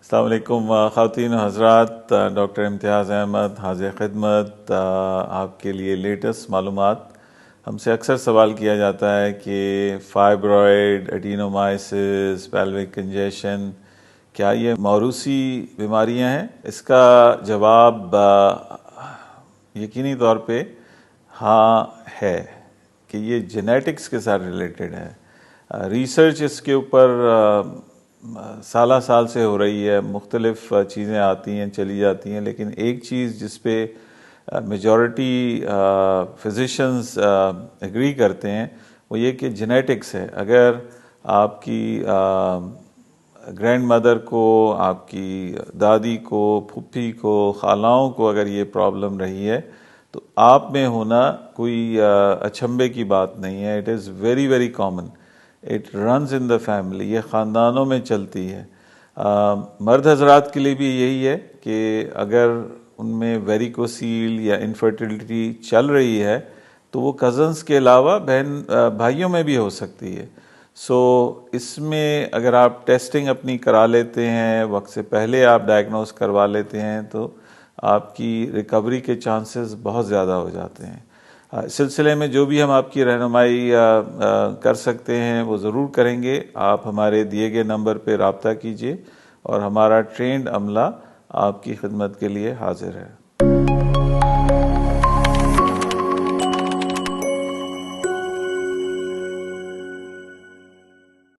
السلام علیکم خواتین و حضرات، ڈاکٹر امتیاز احمد حاضر خدمت آپ کے لیے لیٹسٹ معلومات۔ ہم سے اکثر سوال کیا جاتا ہے کہ فائبرائڈ، ایڈینومائسس، پیلوک کنجیشن، کیا یہ موروثی بیماریاں ہیں؟ اس کا جواب یقینی طور پہ ہاں ہے کہ یہ جینیٹکس کے ساتھ ریلیٹڈ ہے۔ ریسرچ اس کے اوپر سالہ سال سے ہو رہی ہے، مختلف چیزیں آتی ہیں چلی جاتی ہیں، لیکن ایک چیز جس پہ میجورٹی فزیشنز ایگری کرتے ہیں وہ یہ کہ جینیٹکس ہے۔ اگر آپ کی گرینڈ مدر کو، آپ کی دادی کو، پھوپھی کو، خالاؤں کو اگر یہ پرابلم رہی ہے تو آپ میں ہونا کوئی اچنبھے کی بات نہیں ہے۔ It is very very common, it runs in the family, یہ خاندانوں میں چلتی ہے۔ مرد حضرات کے لیے بھی یہی ہے کہ اگر ان میں ویریکوسیل یا انفرٹیلٹی چل رہی ہے تو وہ کزنس کے علاوہ بہن بھائیوں میں بھی ہو سکتی ہے۔ اس میں اگر آپ ٹیسٹنگ اپنی کرا لیتے ہیں، وقت سے پہلے آپ ڈائگنوز کروا لیتے ہیں تو آپ کی ریکوری کے چانسز بہت زیادہ ہو جاتے ہیں۔ اس سلسلے میں جو بھی ہم آپ کی رہنمائی کر سکتے ہیں وہ ضرور کریں گے۔ آپ ہمارے دیے گئے نمبر پہ رابطہ کیجیے اور ہمارا ٹرینڈ عملہ آپ کی خدمت کے لیے حاضر ہے۔